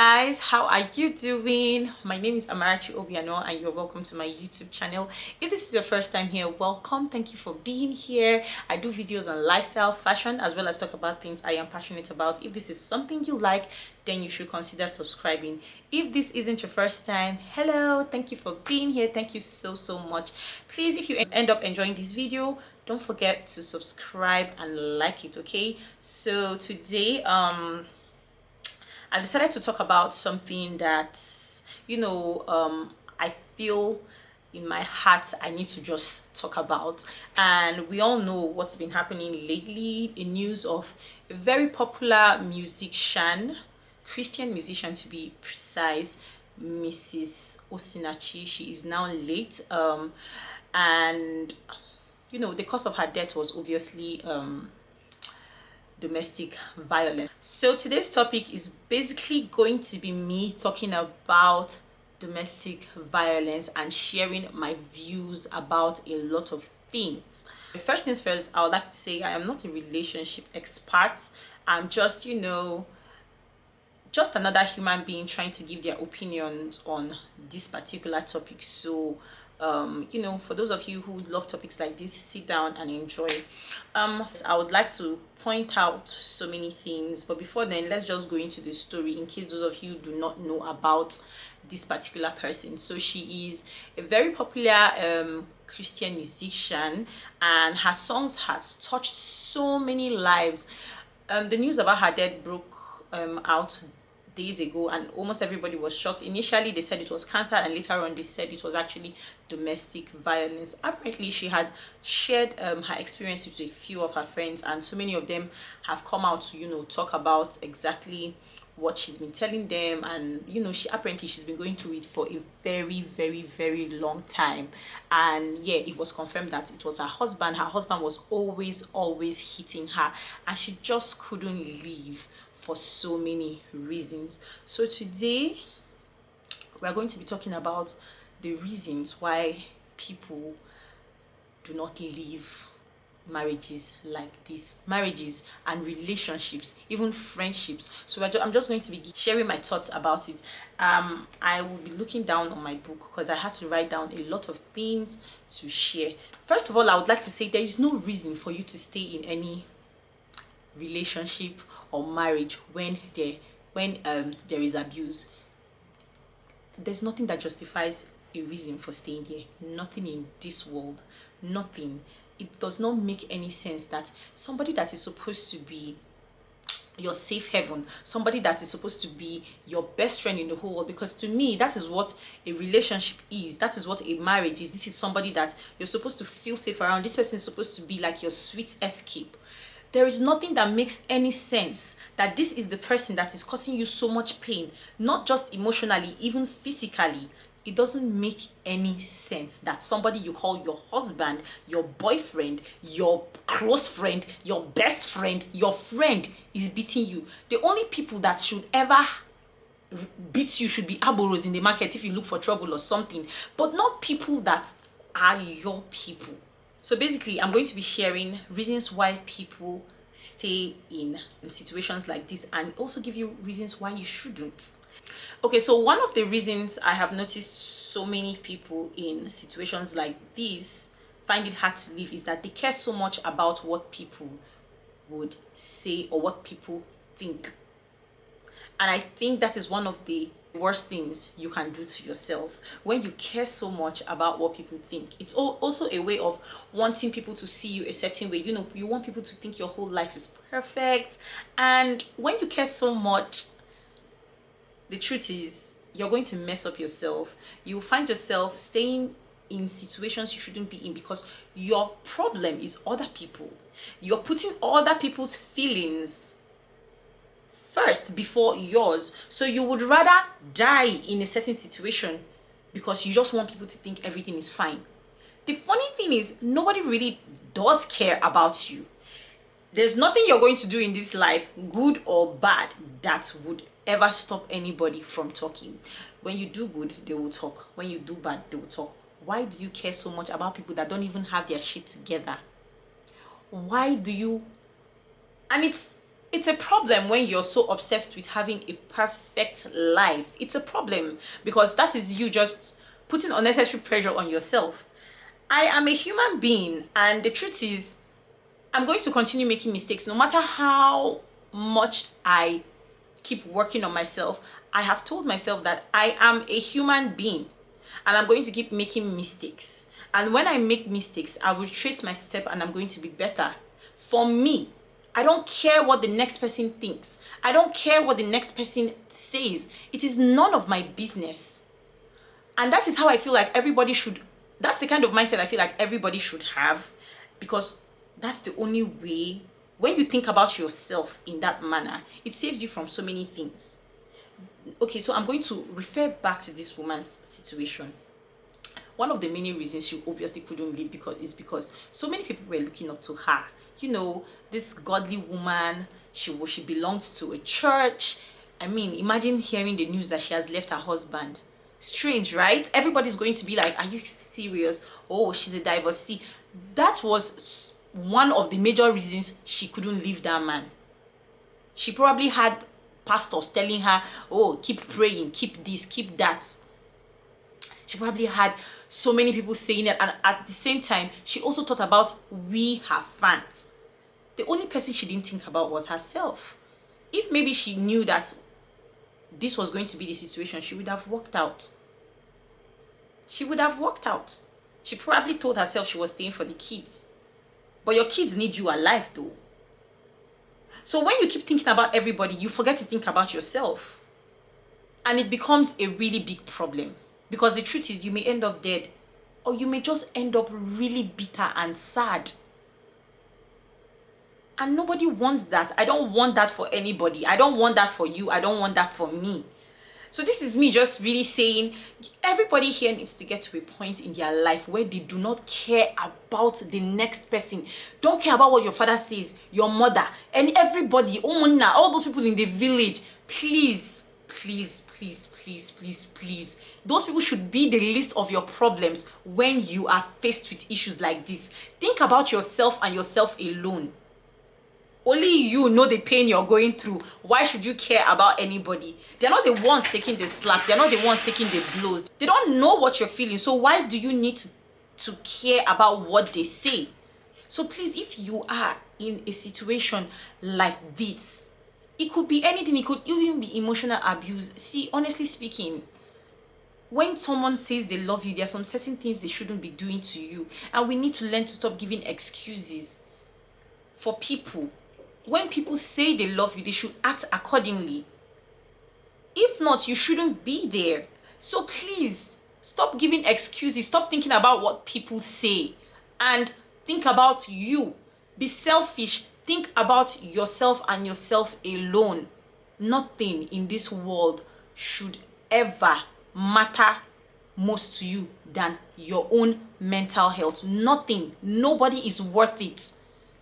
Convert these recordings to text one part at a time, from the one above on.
guys, how are you doing? My name is Amarachi Obiano and you're welcome to my YouTube channel. If this is your first time here, welcome. Thank you for being here. I do videos on lifestyle, fashion, as well as talk about things I am passionate about. If this is something you like, then you should consider subscribing. If this isn't your first time, hello, thank you for being here. Thank you so much. Please, if you end up enjoying this video, don't forget to subscribe and like it, okay? So today I decided to talk about something that, I feel in my heart I need to just talk about. And we all know what's been happening lately in news of a very popular musician, Christian musician to be precise, Mrs. Osinachi. She is now late. And the cause of her death was obviously domestic violence. So today's topic is basically going to be me talking about domestic violence and sharing my views about a lot of things. First things first, I would like to say I am not a relationship expert. I'm just just another human being trying to give their opinions on this particular topic. So for those of you who love topics like this, sit down and enjoy. I would like to point out so many things, but before then, let's just go into the story in case those of you do not know about this particular person. So she is a very popular Christian musician, and her songs has touched so many lives. The news about her death broke out days ago, and almost everybody was shocked. Initially they said it was cancer, and later on they said it was actually domestic violence. Apparently she had shared her experience with a few of her friends, and so many of them have come out to talk about exactly what she's been telling them. And she's been going through it for a very long time. And yeah, it was confirmed that it was her husband was always hitting her, and she just couldn't leave for so many reasons. So today we're going to be talking about the reasons why people do not leave marriages like this, marriages and relationships, even friendships. So I'm just going to be sharing my thoughts about it. I will be looking down on my book because I had to write down a lot of things to share. First of all, I would like to say there is no reason for you to stay in any relationship or marriage when there is abuse. There's nothing that justifies a reason for staying there. Nothing in this world. Nothing. It does not make any sense that somebody that is supposed to be your safe haven, somebody that is supposed to be your best friend in the whole world, because to me that is what a relationship is, that is what a marriage is. This is somebody that you're supposed to feel safe around. This person is supposed to be like your sweet escape. There is nothing that makes any sense that this is the person that is causing you so much pain, not just emotionally, even physically. It doesn't make any sense that somebody you call your husband, your boyfriend, your close friend, your best friend, your friend is beating you. The only people that should ever beat you should be aboros in the market if you look for trouble or something, but not people that are your people. So basically, I'm going to be sharing reasons why people stay in situations like this, and also give you reasons why you shouldn't. Okay, so one of the reasons I have noticed so many people in situations like this find it hard to leave is that they care so much about what people would say or what people think. And I think that is one of the worst things you can do to yourself when you care so much about what people think. It's also a way of wanting people to see you a certain way. You want people to think your whole life is perfect. And when you care so much, the truth is you're going to mess up yourself. You'll find yourself staying in situations you shouldn't be in because your problem is other people. You're putting other people's feelings first before yours. So you would rather die in a certain situation because you just want people to think everything is fine. The funny thing is, nobody really does care about you. There's nothing you're going to do in this life, good or bad, that would ever stop anybody from talking. When you do good, they will talk. When you do bad, they will talk. Why do you care so much about people that don't even have their shit together? Why do you? And it's It's a problem when you're so obsessed with having a perfect life. It's a problem because that is you just putting unnecessary pressure on yourself. I am a human being, and the truth is, I'm going to continue making mistakes no matter how much I keep working on myself. I have told myself that I am a human being and I'm going to keep making mistakes. And when I make mistakes, I will trace my step and I'm going to be better. For me, I don't care what the next person thinks. I don't care what the next person says. It is none of my business. And that is how I feel like everybody should, that's the kind of mindset I feel like everybody should have, because that's the only way, when you think about yourself in that manner, it saves you from so many things. Okay, so I'm going to refer back to this woman's situation. One of the many reasons she obviously couldn't leave is because so many people were looking up to her. You know, this godly woman, she belonged to a church. I mean, imagine hearing the news that she has left her husband. Strange, right? Everybody's going to be like, are you serious? Oh, she's a divorcee. That was one of the major reasons she couldn't leave that man. She probably had pastors telling her, oh, keep praying, keep this, keep that. She probably had so many people saying it, and at the same time, she also thought about we, her fans. The only person she didn't think about was herself. If maybe she knew that this was going to be the situation, she would have walked out. She would have walked out. She probably told herself she was staying for the kids. But your kids need you alive though. So when you keep thinking about everybody, you forget to think about yourself. And it becomes a really big problem. Because the truth is, you may end up dead. Or you may just end up really bitter and sad. And nobody wants that. I don't want that for anybody. I don't want that for you. I don't want that for me. So this is me just really saying, everybody here needs to get to a point in their life where they do not care about the next person. Don't care about what your father says, your mother, and everybody, Omuna, all those people in the village. Please, please, please, please, please, please. Those people should be the list of your problems when you are faced with issues like this. Think about yourself and yourself alone. Only you know the pain you're going through. Why should you care about anybody? They're not the ones taking the slaps. They're not the ones taking the blows. They don't know what you're feeling. So why do you need to care about what they say? So please, if you are in a situation like this, it could be anything. It could even be emotional abuse. See, honestly speaking, when someone says they love you, there are some certain things they shouldn't be doing to you. And we need to learn to stop giving excuses for people. When people say they love you, they should act accordingly. If not, you shouldn't be there. So please, stop giving excuses. Stop thinking about what people say. And think about you. Be selfish. Think about yourself and yourself alone. Nothing in this world should ever matter most to you than your own mental health. Nothing. Nobody is worth it.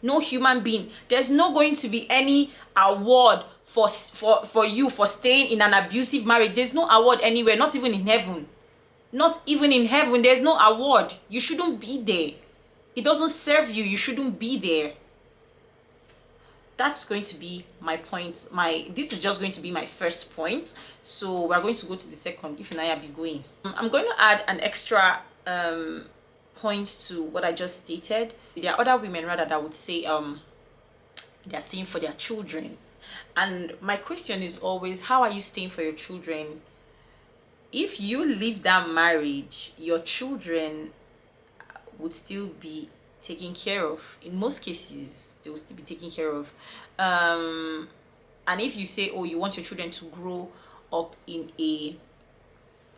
No human being. There's not going to be any award for you for staying in an abusive marriage. There's no award anywhere, not even in heaven. Not even in heaven, there's no award. You shouldn't be there. It doesn't serve you. You shouldn't be there. That's going to be my point. This is just going to be my first point. So we're going to go to the second, if Naya be going. I'm going to add an extra point to what I just stated. There are other women rather that would say they're staying for their children. And my question is always, how are you staying for your children? If you leave that marriage, your children would still be taken care of. In most cases, they will still be taken care of. And if you say, oh, you want your children to grow up in a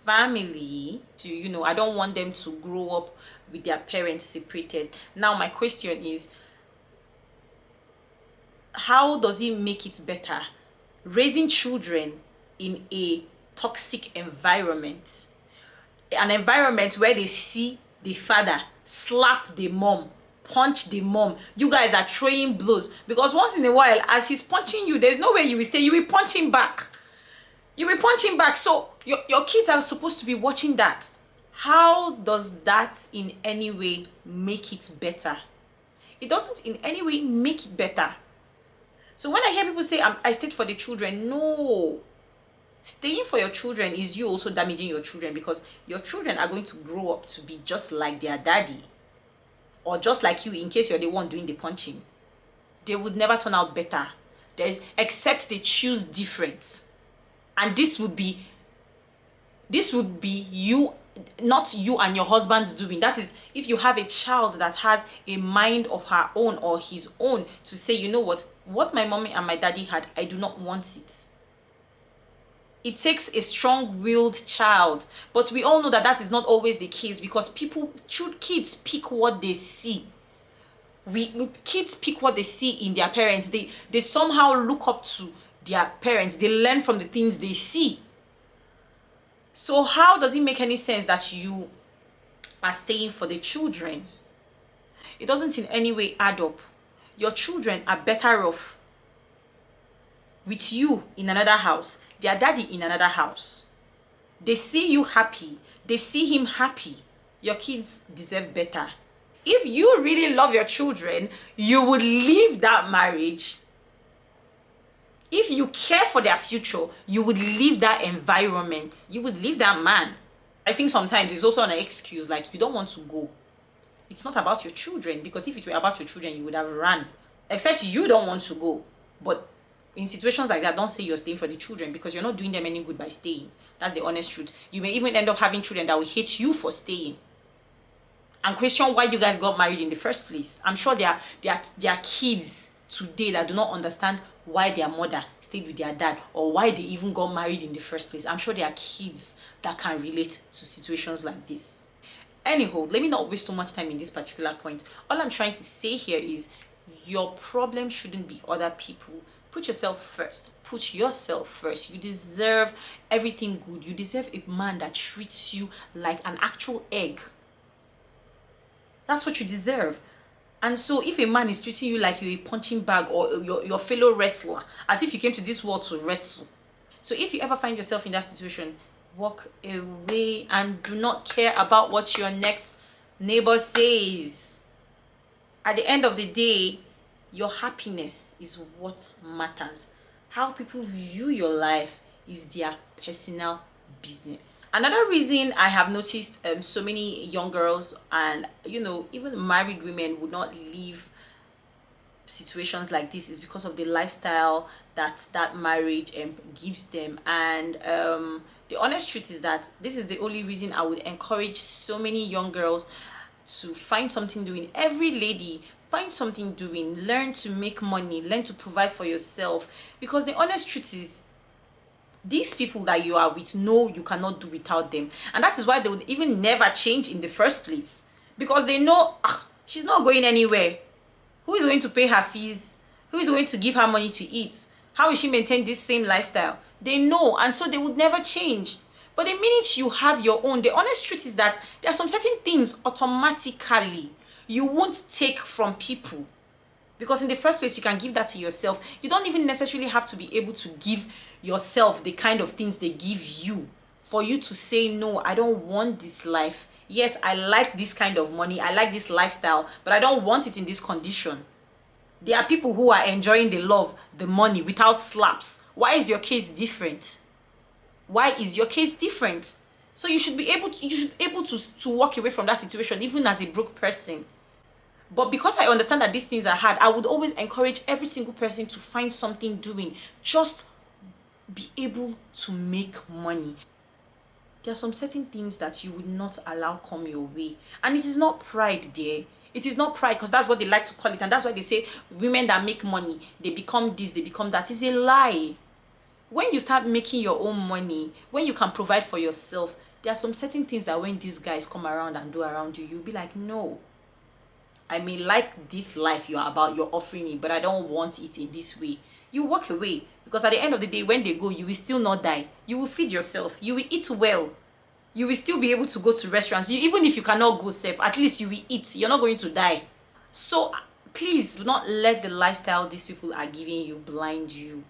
family, I don't want them to grow up with their parents separated. Now my question is, how does it make it better raising children in a toxic environment, an environment where they see the father slap the mom, punch the mom, you guys are throwing blows, because once in a while as he's punching you, there's no way you will stay, you will punch him back. So your kids are supposed to be watching that. How does that in any way make it better? It doesn't in any way make it better. So when I hear people say I stayed for the children, no. Staying for your children is you also damaging your children, because your children are going to grow up to be just like their daddy, or just like you in case you're the one doing the punching. They would never turn out better. Except they choose different. And this would be you, not you and your husband doing. That is, if you have a child that has a mind of her own or his own, to say, you know what my mommy and my daddy had, I do not want it. It takes a strong-willed child, but we all know that that is not always the case, because kids pick what they see. Kids pick what they see in their parents. They somehow look up to their parents. They learn from the things they see. So how does it make any sense that you are staying for the children? It doesn't in any way add up. Your children are better off with you in another house, their daddy in another house. They see you happy. They see him happy. Your kids deserve better. If you really love your children, you would leave that marriage. If you care for their future, you would leave that environment. You would leave that man. I think sometimes it's also an excuse, like you don't want to go. It's not about your children, because if it were about your children, you would have run. Except you don't want to go. But in situations like that, don't say you're staying for the children, because you're not doing them any good by staying. That's the honest truth. You may even end up having children that will hate you for staying and question why you guys got married in the first place. I'm sure there are kids today that do not understand why their mother stayed with their dad, or why they even got married in the first place. I'm sure there are kids that can relate to situations like this. Anyhow, let me not waste so much time in this particular point. All I'm trying to say here is your problem shouldn't be other people. Put yourself first. Put yourself first. You deserve everything good. You deserve a man that treats you like an actual egg. That's what you deserve. And so if a man is treating you like you're a punching bag, or your fellow wrestler, as if you came to this world to wrestle. So if you ever find yourself in that situation, walk away and do not care about what your next neighbor says. At the end of the day, your happiness is what matters. How people view your life is their personal business. Another reason I have noticed so many young girls and even married women would not leave situations like this is because of the lifestyle that marriage gives them. And the honest truth is that this is the only reason I would encourage so many young girls to find something doing. Every lady, find something doing. Learn to make money. Learn to provide for yourself. Because the honest truth is, these people that you are with know you cannot do without them. And that is why they would even never change in the first place. Because they know, she's not going anywhere. Who is going to pay her fees? Who is going to give her money to eat? How will she maintain this same lifestyle? They know, and so they would never change. But the minute you have your own, the honest truth is that there are some certain things automatically you won't take from people. Because in the first place, you can give that to yourself. You don't even necessarily have to be able to give yourself the kind of things they give you for you to say, no, I don't want this life. Yes, I like this kind of money. I like this lifestyle, but I don't want it in this condition. There are people who are enjoying the love, the money without slaps. Why is your case different? Why is your case different? So you should be able to walk away from that situation, even as a broke person. But because I understand that these things are hard, I would always encourage every single person to find something doing. Just be able to make money. There are some certain things that you would not allow come your way. And it is not pride there. It is not pride, because that's what they like to call it. And that's why they say women that make money, they become this, they become that. It's a lie. When you start making your own money, when you can provide for yourself, there are some certain things that when these guys come around and do around you, you'll be like, no. I may like this life you're offering me, but I don't want it in this way. You walk away, because at the end of the day, when they go, you will still not die. You will feed yourself. You will eat well. You will still be able to go to restaurants. Even if you cannot go safe, at least you will eat. You're not going to die. So please do not let the lifestyle these people are giving you blind you.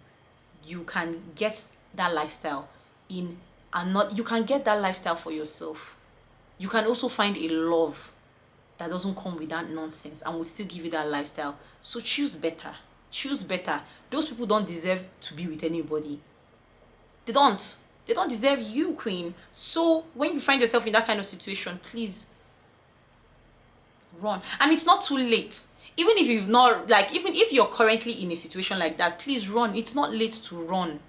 You can get that lifestyle you can get that lifestyle for yourself. You can also find a love that doesn't come with that nonsense and will still give you that lifestyle. So choose better. Choose better. Those people don't deserve to be with anybody. They don't. They don't deserve you, queen. So when you find yourself in that kind of situation, please run. And it's not too late. Even if you've not, like, even if you're currently in a situation like that, please run. It's not late to run.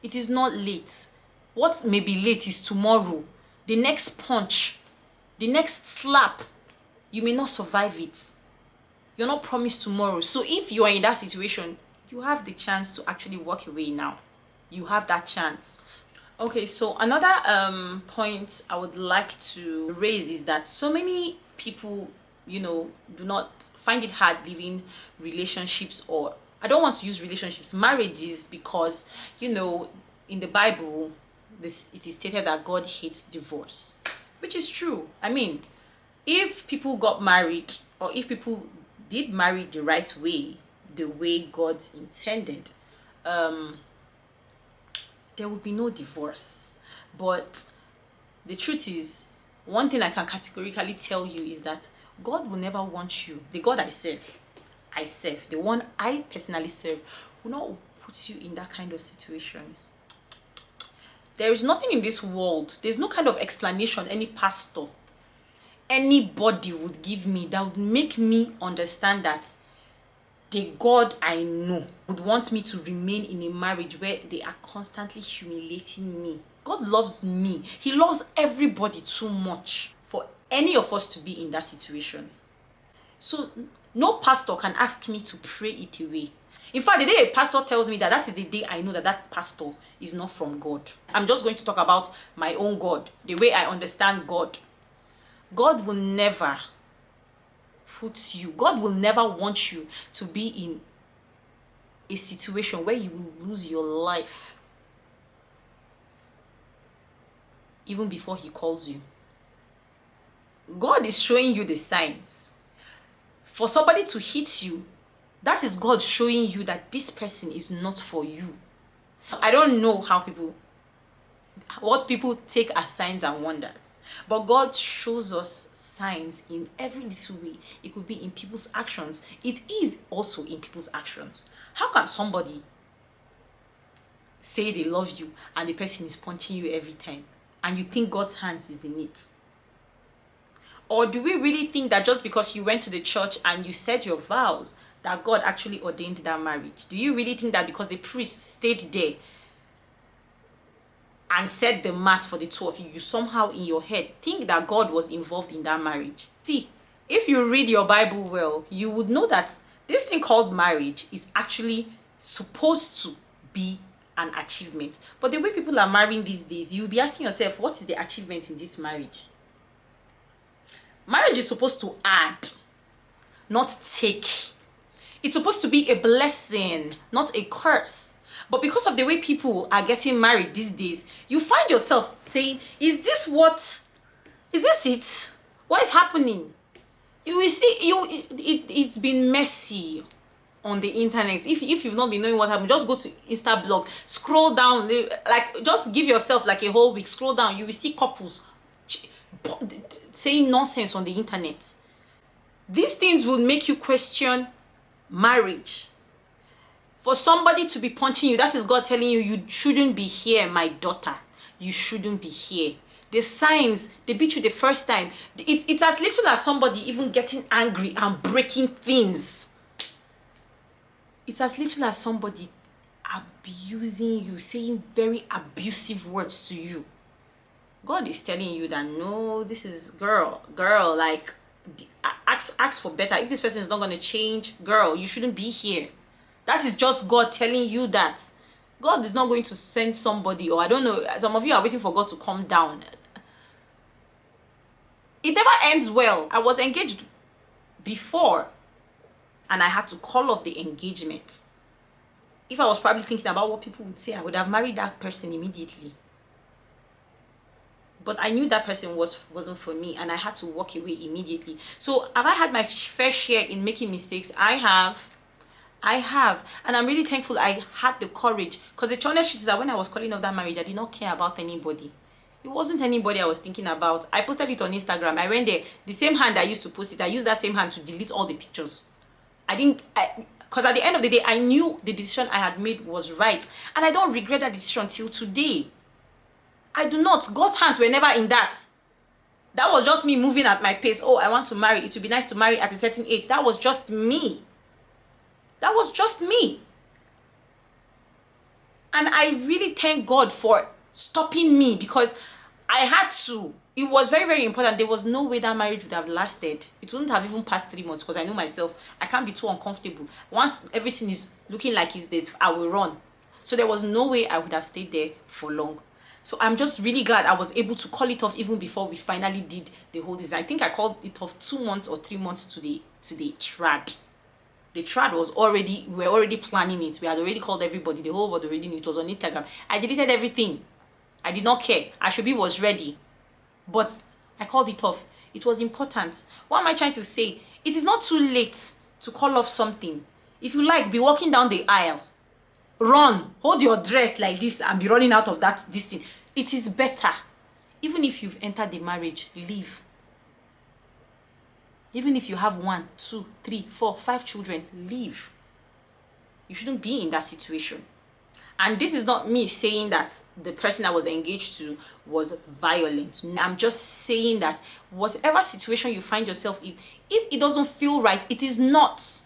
It is not late. What may be late is tomorrow. The next punch, the next slap, you may not survive it. You're not promised tomorrow. So if you are in that situation, you have the chance to actually walk away now. You have that chance. Okay, so another point I would like to raise is that so many people, you know, do not find it hard living relationships, or I don't want to use relationships, marriages, because, you know, in the Bible, it is stated that God hates divorce, which is true. I mean, if people got married, or if people did marry the right way, the way God intended, there would be no divorce. But the truth is, one thing I can categorically tell you is that God will never want you. The God I serve, the one I personally serve, will not put you in that kind of situation. There is nothing in this world, there's no kind of explanation any pastor, anybody would give me that would make me understand that the God I know would want me to remain in a marriage where they are constantly humiliating me. God loves me. He loves everybody too much for any of us to be in that situation. So no pastor can ask me to pray it away. In fact, the day a pastor tells me that, that is the day I know that that pastor is not from God. I'm just going to talk about my own God, the way I understand God. God will never God will never want you to be in a situation where you will lose your life even before he calls you. God is showing you the signs. For somebody to hit you, that is God showing you that this person is not for you. I don't know what people take as signs and wonders, but God shows us signs in every little way. It could be in people's actions. It is also in people's actions. How can somebody say they love you and the person is punching you every time and you think God's hands is in it? Or do we really think that just because you went to the church and you said your vows that God actually ordained that marriage? Do you really think that because the priest stayed there and said the mass for the two of you, you somehow in your head think that God was involved in that marriage? See, if you read your Bible well, you would know that this thing called marriage is actually supposed to be an achievement. But the way people are marrying these days, you'll be asking yourself, what is the achievement in this marriage? Marriage is supposed to add, not take. It's supposed to be a blessing, not a curse. But because of the way people are getting married these days, you find yourself saying, is this it? What is happening? You will see, it's been messy on the internet. If you've not been knowing what happened, just go to Instablog, scroll down, like just give yourself like a whole week, scroll down, you will see couples saying nonsense on the internet. These things will make you question marriage. For somebody to be punching you, that is God telling you, you shouldn't be here, my daughter. You shouldn't be here. The signs, they beat you the first time. It's as little as somebody even getting angry and breaking things. It's as little as somebody abusing you, saying very abusive words to you. God is telling you that, no, this is girl, like, ask for better. If this person is not going to change, girl, you shouldn't be here. That is just God telling you that. God is not going to send somebody, or I don't know, some of you are waiting for God to come down. It never ends well. I was engaged before and I had to call off the engagement. If I was probably thinking about what people would say, I would have married that person immediately. But I knew that person wasn't for me, and I had to walk away immediately. So have I had my fair share in making mistakes? I have. And I'm really thankful I had the courage, because the honest truth is that when I was calling off that marriage, I did not care about anybody. It wasn't anybody I was thinking about. I posted it on Instagram. I went there, the same hand I used to post it, I used that same hand to delete all the pictures. Because at the end of the day, I knew the decision I had made was right. And I don't regret that decision till today. I do not. God's hands were never in that. That was just me moving at my pace. Oh, I want to marry. It would be nice to marry at a certain age. That was just me. That was just me. And I really thank God for stopping me, because I had to. It was very, very important. There was no way that marriage would have lasted. It wouldn't have even passed 3 months, because I know myself, I can't be too uncomfortable. Once everything is looking like it's this, I will run. So there was no way I would have stayed there for long. So I'm just really glad I was able to call it off even before we finally did the whole design. I think I called it off 2 months or 3 months to the trad. The trad was already, we were already planning it. We had already called everybody. The whole world already knew. It was on Instagram. I deleted everything. I did not care. Ashobi was ready. But I called it off. It was important. What am I trying to say? It is not too late to call off something. If you like, be walking down the aisle. Run. Hold your dress like this and be running out of this thing. It is better. Even if you've entered the marriage, leave. Even if you have 1, 2, 3, 4, 5 children, leave. You shouldn't be in that situation. And this is not me saying that the person I was engaged to was violent. I'm just saying that whatever situation you find yourself in, if it doesn't feel right, it is not.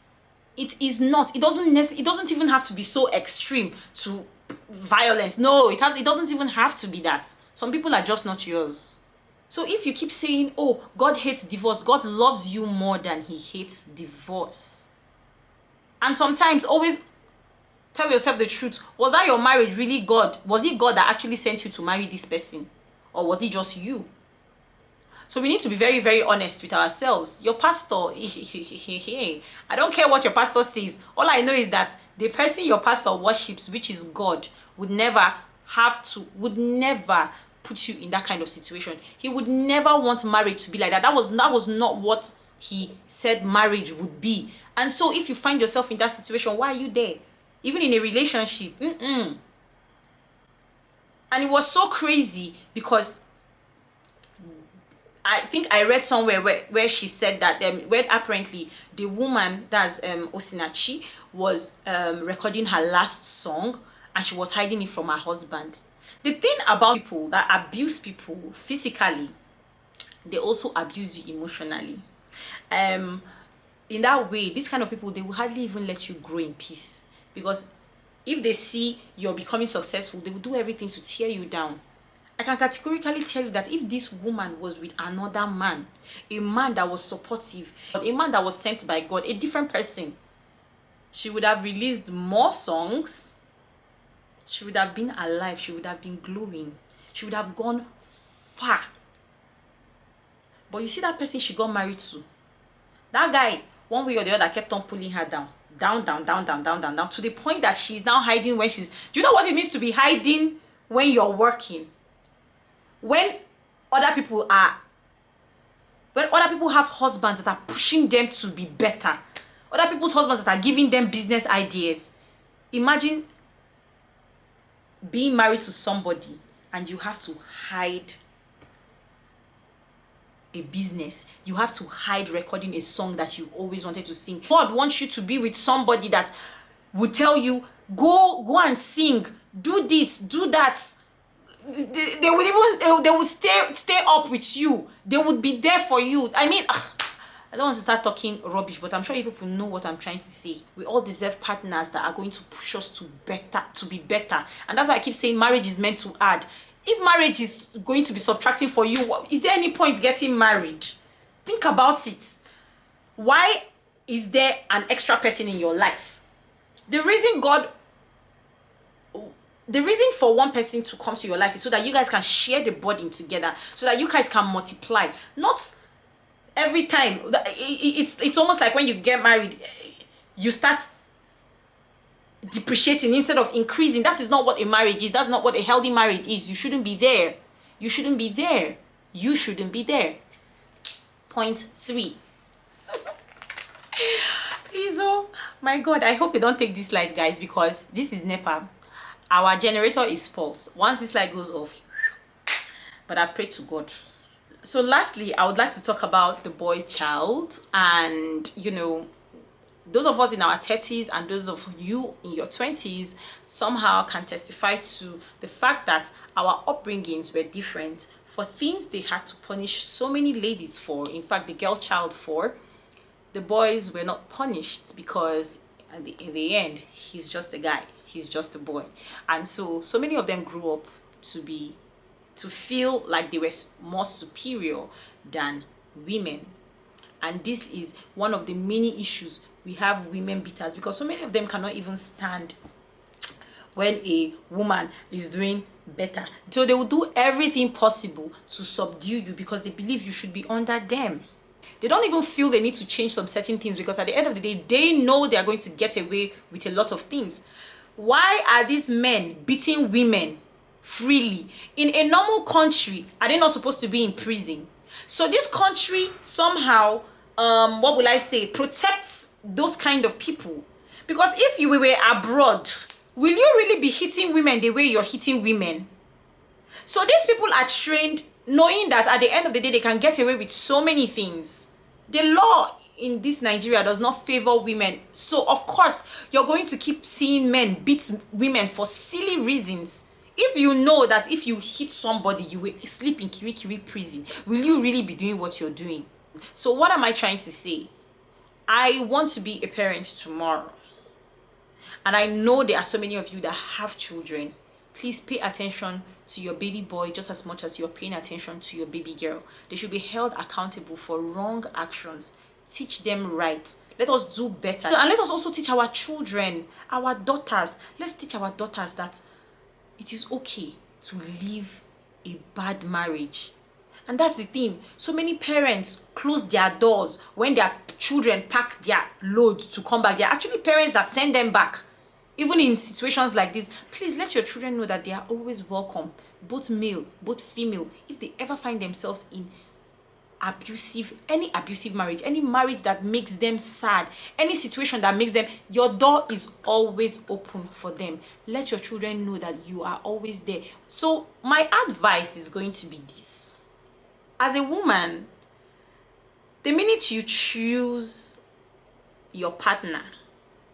It is not. It doesn't even have to be so extreme to violence. No, it doesn't even have to be that. Some people are just not yours. So if you keep saying, oh, God hates divorce, God loves you more than he hates divorce. And sometimes always tell yourself the truth. Was that your marriage really God? Was it God that actually sent you to marry this person? Or was it just you? So we need to be very, very honest with ourselves. Your pastor, I don't care what your pastor says. All I know is that the person your pastor worships, which is God, would never put you in that kind of situation. He would never want marriage to be like that. That was not what he said marriage would be. And so if you find yourself in that situation, why are you there? Even in a relationship. And it was so crazy because I think I read somewhere where she said that where apparently the woman, that's Osinachi, was recording her last song and she was hiding it from her husband. The thing about people that abuse people physically, they also abuse you emotionally. In that way, these kind of people, they will hardly even let you grow in peace. Because if they see you're becoming successful, they will do everything to tear you down. I can categorically tell you that if this woman was with another man, a man that was supportive, a man that was sent by God, a different person, she would have released more songs. She would have been alive. She would have been glowing. She would have gone far. But you see that person she got married to, that guy, one way or the other, kept on pulling her down. Down, to the point that she's now hiding when she's... Do you know what it means to be hiding when you're working? When other people have husbands that are pushing them to be better, other people's husbands that are giving them business ideas. Imagine being married to somebody and you have to hide a business. You have to hide recording a song that you always wanted to sing. God wants you to be with somebody that will tell you, go and sing, do this, do that. They would stay up with you. They would be there for you. I mean, I don't want to start talking rubbish, but I'm sure you people know what I'm trying to say. We all deserve partners that are going to push us to be better. And that's why I keep saying marriage is meant to add. If marriage is going to be subtracting for you, is there any point getting married? Think about it. Why is there an extra person in your life? The reason for one person to come to your life is so that you guys can share the burden together, so that you guys can multiply. Not every time. It's almost like when you get married, you start depreciating instead of increasing. That is not what a marriage is. That's not what a healthy marriage is. You shouldn't be there. You shouldn't be there. You shouldn't be there. Point 3. Please, oh my God, I hope they don't take this light, guys, because this is NEPA. Our generator is fault. Once this light goes off, but I've prayed to God. So lastly, I would like to talk about the boy child. And you know, those of us in our 30s and those of you in your 20s somehow can testify to the fact that our upbringings were different. For things they had to punish so many ladies for, in fact the girl child for, the boys were not punished, because in the end he's just a guy, he's just a boy. And so many of them grew up to feel like they were more superior than women. And this is one of the many issues we have women beaters, because so many of them cannot even stand when a woman is doing better. So they will do everything possible to subdue you, because they believe you should be under them. They don't even feel they need to change some certain things, because at the end of the day, they know they are going to get away with a lot of things. Why are these men beating women freely? In a normal country, are they not supposed to be in prison? So this country somehow, what will I say, protects those kind of people. Because if you were abroad, will you really be hitting women the way you're hitting women? So these people are trained knowing that at the end of the day, they can get away with so many things. The law in this Nigeria does not favor women. So of course, you're going to keep seeing men beat women for silly reasons. If you know that if you hit somebody, you will sleep in Kirikiri prison, will you really be doing what you're doing? So what am I trying to say? I want to be a parent tomorrow. And I know there are so many of you that have children. Please pay attention to your baby boy just as much as you're paying attention to your baby girl. They should be held accountable for wrong actions. Teach them right. Let us do better. And let us also teach our children, our daughters. Let's teach our daughters that it is okay to live a bad marriage. And that's the thing. So many parents close their doors when their children pack their loads to come back. They're actually parents that send them back. Even in situations like this, please let your children know that they are always welcome, both male, both female. If they ever find themselves in any abusive marriage, any marriage that makes them sad, any situation that makes them, your door is always open for them. Let your children know that you are always there. So my advice is going to be this. As a woman, the minute you choose your partner,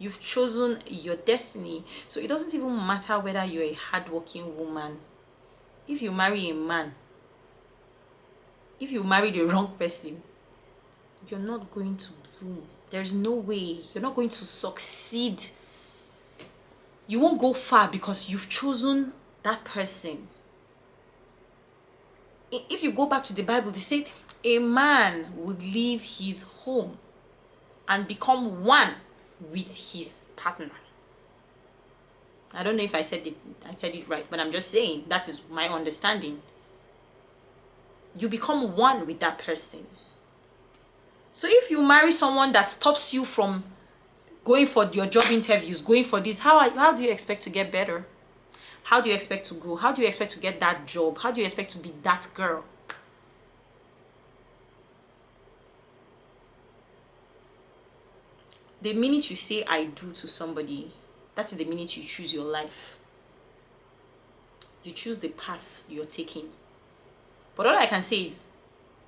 you've chosen your destiny. So it doesn't even matter whether you're a hardworking woman. If you marry a man, if you marry the wrong person, you're not going to bloom. There's no way. You're not going to succeed. You won't go far because you've chosen that person. If you go back to the Bible, they said a man would leave his home and become one with his partner. I don't know if I said it right, but I'm just saying that is my understanding. You become one with that person. So if you marry someone that stops you from going for your job interviews, going for this, how do you expect to get better? How do you expect to grow? How do you expect to get that job? How do you expect to be that girl? The minute you say I do to somebody, that is the minute you choose your life. You choose the path you're taking. But all I can say is,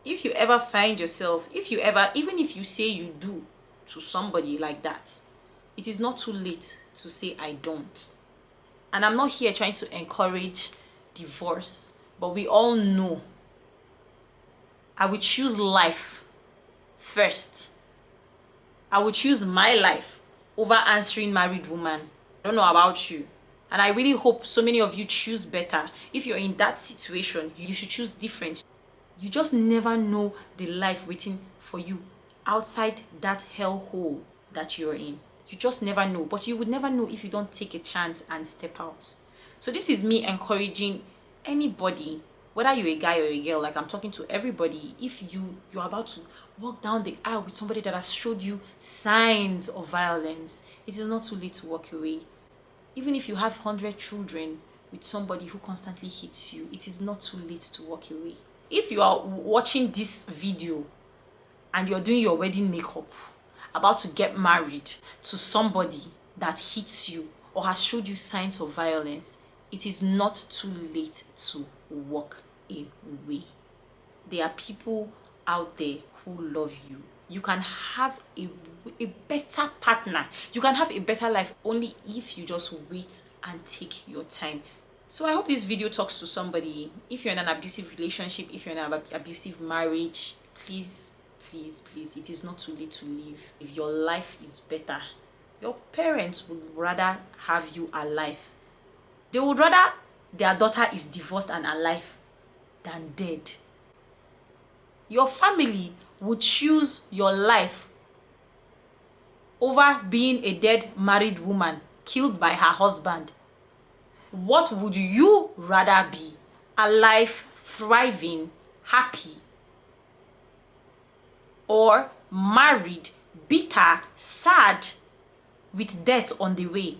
if you ever find yourself, even if you say you do to somebody like that, it is not too late to say I don't. And I'm not here trying to encourage divorce, but we all know I will choose life first. I will choose my life over answering married woman. I don't know about you. And I really hope so many of you choose better. If you're in that situation, you should choose different. You just never know the life waiting for you outside that hellhole that you're in. You just never know. But you would never know if you don't take a chance and step out. So this is me encouraging anybody, whether you're a guy or a girl, like I'm talking to everybody. If you're about to walk down the aisle with somebody that has showed you signs of violence, it is not too late to walk away. Even if you have 100 children with somebody who constantly hits you, it is not too late to walk away. If you are watching this video and you're doing your wedding makeup, about to get married to somebody that hits you or has showed you signs of violence, it is not too late to walk away. There are people out there who love you. You can have a better partner. You can have a better life only if you just wait and take your time. So I hope this video talks to somebody. If you're in an abusive relationship, if you're in an abusive marriage, please, please, please, it is not too late to leave. If your life is better, your parents would rather have you alive. They would rather their daughter is divorced and alive than dead. Your family would choose your life over being a dead married woman killed by her husband. What would you rather be? Alive, thriving, happy, or married, bitter, sad, with death on the way?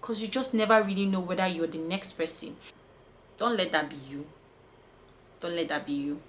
Because you just never really know whether you're the next person. Don't let that be you. Don't let that be you.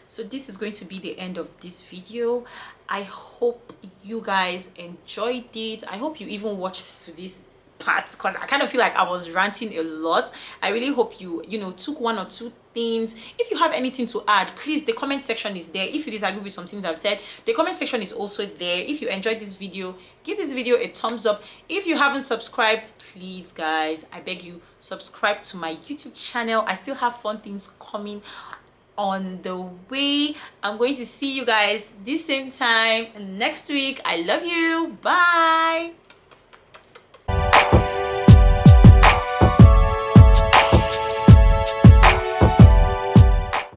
So this is going to be the end of this video. I hope you guys enjoyed it. I hope you even watched to this part, because I kind of feel like I was ranting a lot. I really hope you took one or two things. If you have anything to add, please, the comment section is there. If you disagree with some things I've said, the comment section is also there. If you enjoyed this video, give this video a thumbs up. If you haven't subscribed, please guys, I beg you, subscribe to my YouTube channel. I still have fun things coming on the way. I'm going to see you guys this same time next week. I love you. Bye.